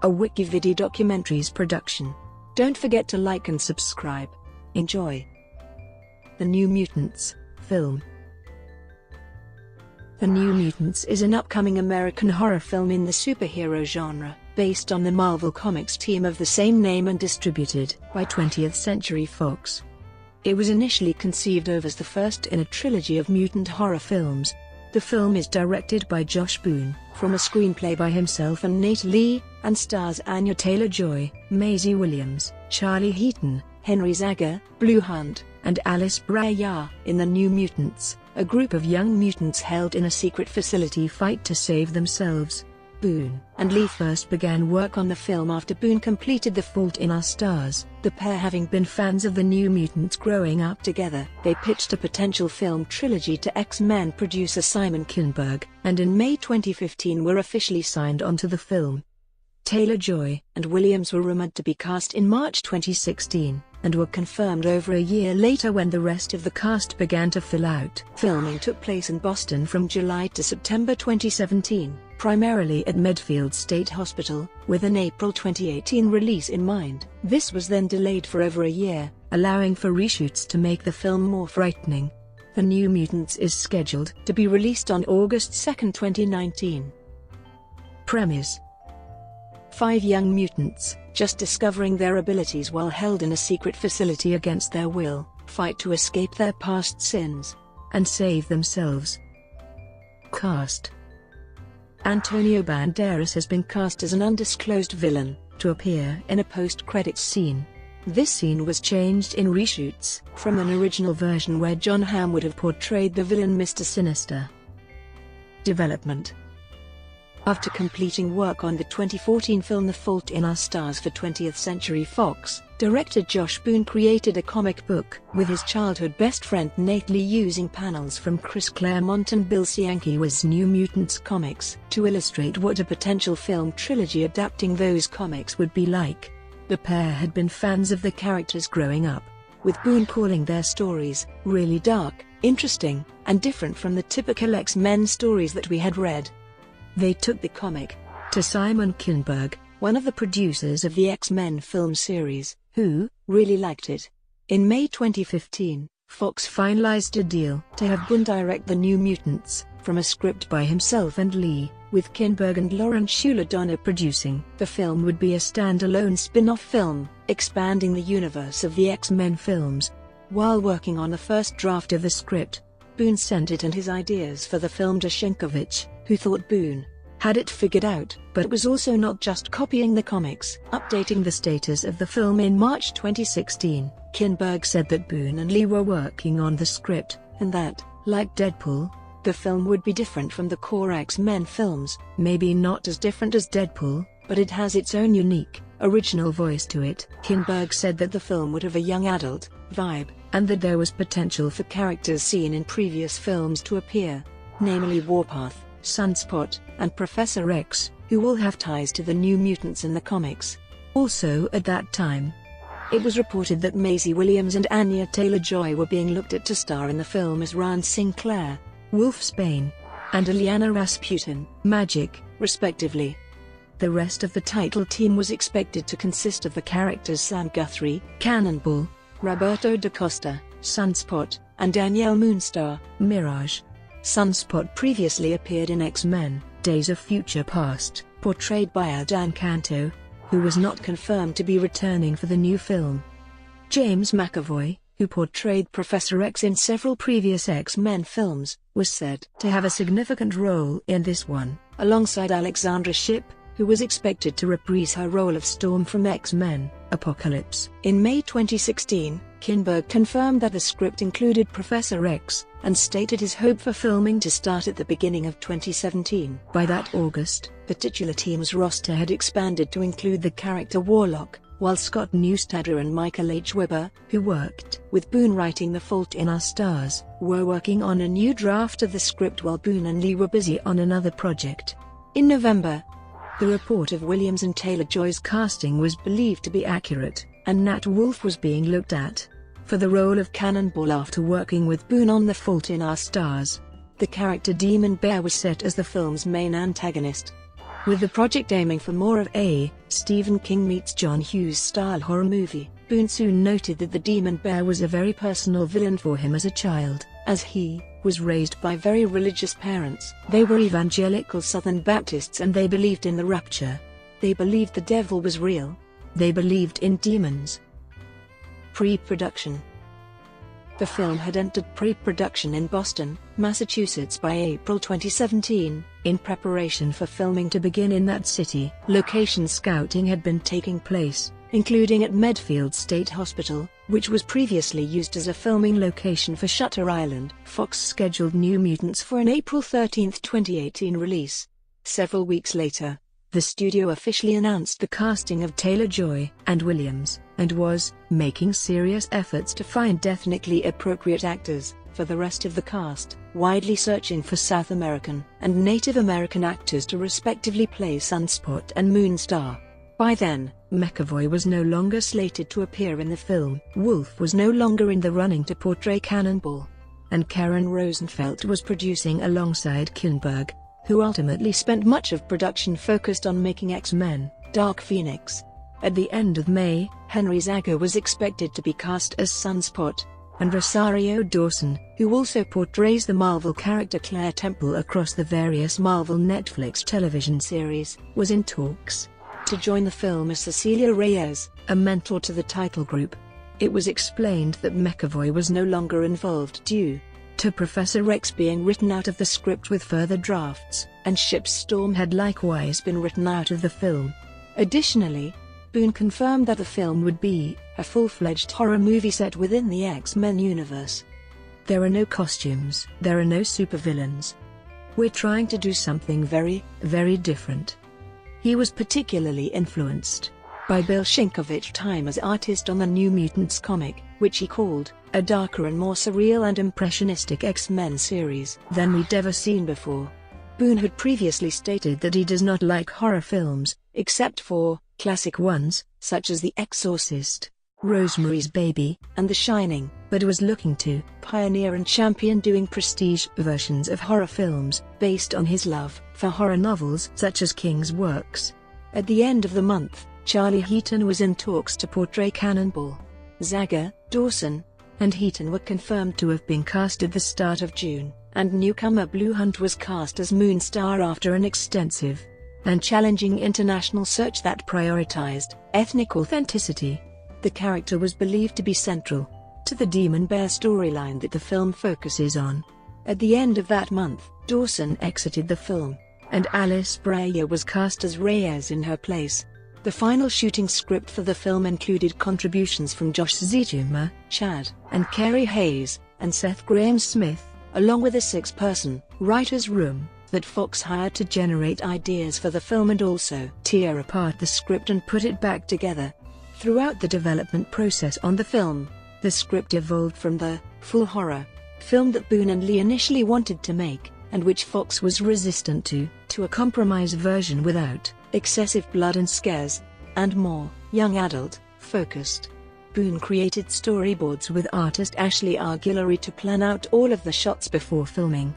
a WikiVidi Documentaries production. Don't forget to like and subscribe. Enjoy. The New Mutants film. The New Mutants is an upcoming American horror film in the superhero genre, based on the Marvel Comics team of the same name and distributed by 20th Century Fox. It was initially conceived of as the first in a trilogy of mutant horror films. The film is directed by Josh Boone, from a screenplay by himself and Knate Lee, and stars Anya Taylor-Joy, Maisie Williams, Charlie Heaton, Henry Zaga, Blu Hunt, and Alice Braga. In The New Mutants, a group of young mutants held in a secret facility fight to save themselves. Boone and Lee first began work on the film after Boone completed The Fault in Our Stars. The pair having been fans of the New Mutants growing up together, they pitched a potential film trilogy to X-Men producer Simon Kinberg, and in May 2015 were officially signed onto the film. Taylor-Joy and Williams were rumored to be cast in March 2016, and were confirmed over a year later when the rest of the cast began to fill out. Filming took place in Boston from July to September 2017, primarily at Medfield State Hospital, with an April 2018 release in mind. This was then delayed for over a year, allowing for reshoots to make the film more frightening. The New Mutants is scheduled to be released on August 2, 2019. Premise: 5 young mutants, just discovering their abilities while held in a secret facility against their will, fight to escape their past sins and save themselves. Cast: Antonio Banderas has been cast as an undisclosed villain, to appear in a post-credits scene. This scene was changed in reshoots from an original version where John Hamm would have portrayed the villain Mr. Sinister. Development: after completing work on the 2014 film The Fault in Our Stars for 20th Century Fox, director Josh Boone created a comic book with his childhood best friend Knate Lee, using panels from Chris Claremont and Bill Sienkiewicz' New Mutants comics to illustrate what a potential film trilogy adapting those comics would be like. The pair had been fans of the characters growing up, with Boone calling their stories really dark, interesting, and different from the typical X-Men stories that we had read. They took the comic to Simon Kinberg, one of the producers of the X-Men film series, who really liked it. In May 2015, Fox finalized a deal to have Boone direct The New Mutants, from a script by himself and Lee, with Kinberg and Lauren Shuler-Donner producing. The film would be a standalone spin-off film, expanding the universe of the X-Men films. While working on the first draft of the script, Boone sent it and his ideas for the film to Sienkiewicz, who thought Boone had it figured out, but was also not just copying the comics. Updating the status of the film in March 2016, Kinberg said that Boone and Lee were working on the script, and that, like Deadpool, the film would be different from the core X-Men films. Maybe not as different as Deadpool, but it has its own unique, original voice to it. Kinberg said that the film would have a young adult vibe, and that there was potential for characters seen in previous films to appear, namely Warpath, Sunspot, and Professor X, who all have ties to the New Mutants in the comics. Also at that time, it was reported that Maisie Williams and Anya Taylor-Joy were being looked at to star in the film as Rand Sinclair, Wolfsbane, and Illyana Rasputin, Magic, respectively. The rest of the title team was expected to consist of the characters Sam Guthrie, Cannonball, Roberto da Costa, Sunspot, and Danielle Moonstar, Mirage. Sunspot previously appeared in X-Men: Days of Future Past, portrayed by Dan Canto, who was not confirmed to be returning for the new film. James McAvoy, who portrayed Professor X in several previous X-Men films, was said to have a significant role in this one, alongside Alexandra Shipp, who was expected to reprise her role of Storm from X-Men: Apocalypse. In May 2016, Kinberg confirmed that the script included Professor X, and stated his hope for filming to start at the beginning of 2017. By that August, the titular team's roster had expanded to include the character Warlock, while Scott Neustadter and Michael H. Weber, who worked with Boone writing The Fault in Our Stars, were working on a new draft of the script while Boone and Lee were busy on another project. In November, the report of Williams and Taylor-Joy's casting was believed to be accurate, and Nat Wolff was being looked at for the role of Cannonball after working with Boone on The Fault in Our Stars. The character Demon Bear was set as the film's main antagonist. With the project aiming for more of a Stephen King meets John Hughes style horror movie, Boone soon noted that the demon bear was a very personal villain for him as a child, as he was raised by very religious parents. They were evangelical Southern Baptists and they believed in the rapture. They believed the devil was real. They believed in demons. Pre-production. The film had entered pre-production in Boston, Massachusetts by April 2017. In preparation for filming to begin in that city, location scouting had been taking place, including at Medfield State Hospital, which was previously used as a filming location for Shutter Island. Fox scheduled New Mutants for an April 13, 2018 release. Several weeks later, the studio officially announced the casting of Taylor-Joy and Williams, and was making serious efforts to find ethnically appropriate actors for the rest of the cast, widely searching for South American and Native American actors to respectively play Sunspot and Moonstar. By then, McAvoy was no longer slated to appear in the film, Wolf was no longer in the running to portray Cannonball, and Karen Rosenfeld was producing alongside Kinberg, who ultimately spent much of production focused on making X-Men: Dark Phoenix. At the end of May, Henry Zaga was expected to be cast as Sunspot, and Rosario Dawson, who also portrays the Marvel character Claire Temple across the various Marvel Netflix television series, was in talks to join the film as Cecilia Reyes, a mentor to the title group. It was explained that McAvoy was no longer involved due to Professor X being written out of the script with further drafts, and Ship's Storm had likewise been written out of the film. Additionally, Boone confirmed that the film would be a full-fledged horror movie set within the X-Men universe. There are no costumes, there are no supervillains. We're trying to do something very, very different. He was particularly influenced by Bill Sinkovich's time as artist on the New Mutants comic, which he called a darker and more surreal and impressionistic X-Men series than we'd ever seen before. Boone had previously stated that he does not like horror films, except for classic ones, such as The Exorcist, Rosemary's Baby, and The Shining, but was looking to pioneer and champion doing prestige versions of horror films, based on his love for horror novels such as King's works. At the end of the month, Charlie Heaton was in talks to portray Cannonball. Zaga, Dawson, and Heaton were confirmed to have been cast at the start of June, and newcomer Blu Hunt was cast as Moonstar after an extensive and challenging international search that prioritized ethnic authenticity. The character was believed to be central to the Demon Bear storyline that the film focuses on. At the end of that month, Dawson exited the film, and Alice Braga was cast as Reyes in her place. The final shooting script for the film included contributions from Josh Boone, Chad and Kerry Hayes, and Seth Grahame-Smith, along with a 6-person writer's room that Fox hired to generate ideas for the film and also tear apart the script and put it back together. Throughout the development process on the film, the script evolved from the full horror film that Boone and Lee initially wanted to make, and which Fox was resistant to a compromise version without excessive blood and scares, and more young adult focused. Boone created storyboards with artist Ashley Arguillery to plan out all of the shots before filming.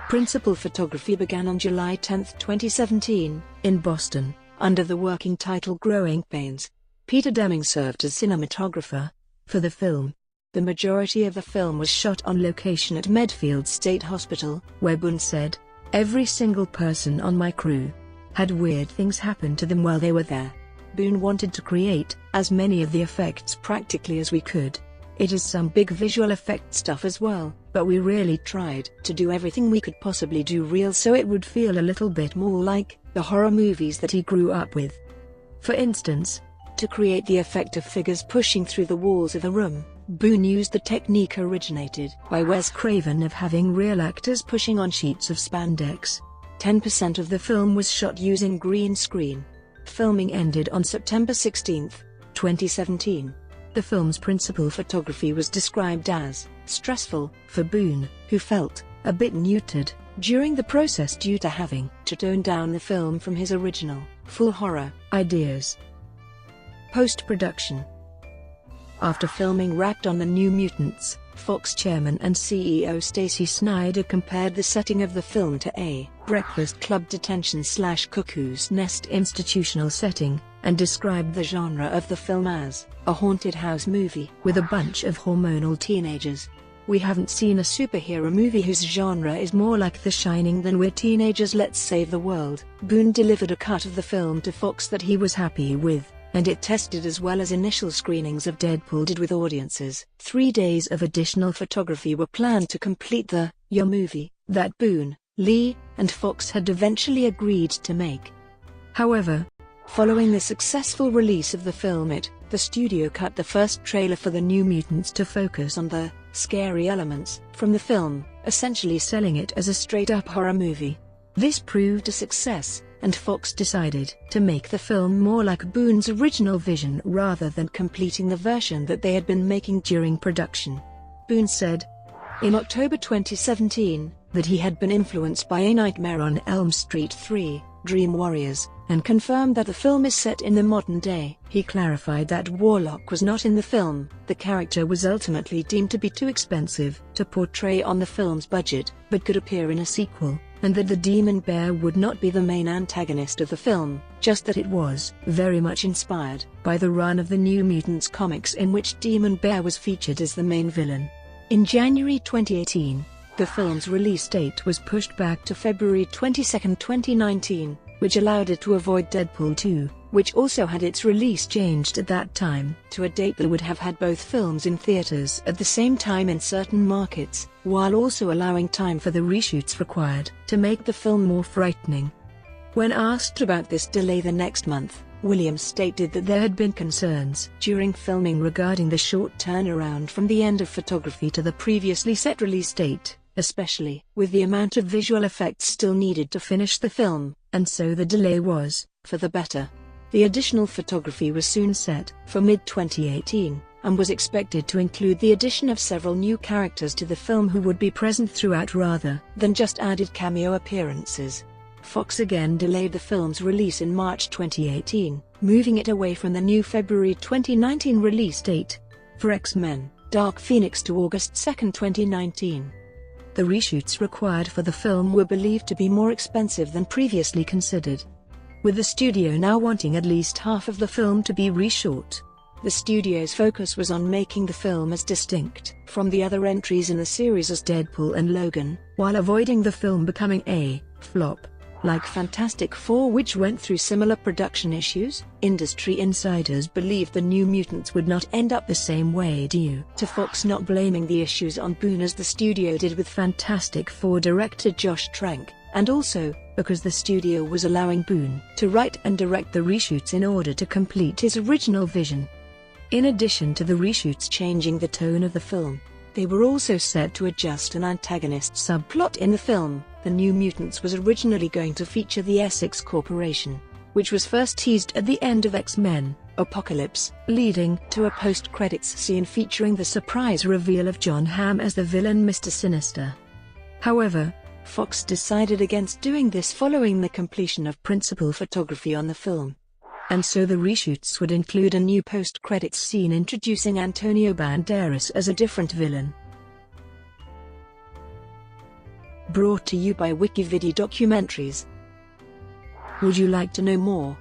Principal photography began on July 10, 2017, in Boston, under the working title Growing Pains. Peter Deming served as cinematographer for the film. The majority of the film was shot on location at Medfield State Hospital, where Boone said, "Every single person on my crew had weird things happen to them while they were there." Boone wanted to create as many of the effects practically as we could. It is some big visual effect stuff as well, but we really tried to do everything we could possibly do real so it would feel a little bit more like the horror movies that he grew up with. For instance, to create the effect of figures pushing through the walls of a room, Boone used the technique originated by Wes Craven of having real actors pushing on sheets of spandex. 10% of the film was shot using green screen. Filming ended on September 16, 2017. The film's principal photography was described as stressful for Boone, who felt a bit neutered during the process due to having to tone down the film from his original full horror ideas. Post-production. After filming wrapped on the New Mutants, Fox chairman and CEO Stacey Snider compared the setting of the film to a Breakfast Club detention/Cuckoo's Nest institutional setting, and described the genre of the film as a haunted house movie with a bunch of hormonal teenagers. "We haven't seen a superhero movie whose genre is more like The Shining than we're teenagers, let's save the world." Boone delivered a cut of the film to Fox that he was happy with, and it tested as well as initial screenings of Deadpool did with audiences. 3 days of additional photography were planned to complete the Your movie that Boone, Lee, and Fox had eventually agreed to make. However, following the successful release of the film, the studio cut the first trailer for the New Mutants to focus on the scary elements from the film, essentially selling it as a straight-up horror movie. This proved a success, and Fox decided to make the film more like Boone's original vision rather than completing the version that they had been making during production. Boone said in October 2017 that he had been influenced by A Nightmare on Elm Street 3, Dream Warriors, and confirmed that the film is set in the modern day. He clarified that Warlock was not in the film, the character was ultimately deemed to be too expensive to portray on the film's budget, but could appear in a sequel, and that the Demon Bear would not be the main antagonist of the film, just that it was very much inspired by the run of the New Mutants comics in which Demon Bear was featured as the main villain. In January 2018, the film's release date was pushed back to February 22, 2019, which allowed it to avoid Deadpool 2, which also had its release changed at that time to a date that would have had both films in theaters at the same time in certain markets, while also allowing time for the reshoots required to make the film more frightening. When asked about this delay the next month, Williams stated that there had been concerns during filming regarding the short turnaround from the end of photography to the previously set release date, especially with the amount of visual effects still needed to finish the film, and so the delay was for the better. The additional photography was soon set for mid-2018, and was expected to include the addition of several new characters to the film who would be present throughout rather than just added cameo appearances. Fox again delayed the film's release in March 2018, moving it away from the new February 2019 release date for X-Men: Dark Phoenix to August 2, 2019. The reshoots required for the film were believed to be more expensive than previously considered, with the studio now wanting at least half of the film to be reshot. The studio's focus was on making the film as distinct from the other entries in the series as Deadpool and Logan, while avoiding the film becoming a flop like Fantastic Four, which went through similar production issues. Industry insiders believed the New Mutants would not end up the same way due to Fox not blaming the issues on Boone as the studio did with Fantastic Four director Josh Trank, and also because the studio was allowing Boone to write and direct the reshoots in order to complete his original vision. In addition to the reshoots changing the tone of the film, they were also set to adjust an antagonist subplot in the film. The New Mutants was originally going to feature the Essex Corporation, which was first teased at the end of X-Men: Apocalypse, leading to a post-credits scene featuring the surprise reveal of John Hamm as the villain Mr. Sinister. However, Fox decided against doing this following the completion of principal photography on the film, and so the reshoots would include a new post-credits scene introducing Antonio Banderas as a different villain. Brought to you by WikiVidi Documentaries. Would you like to know more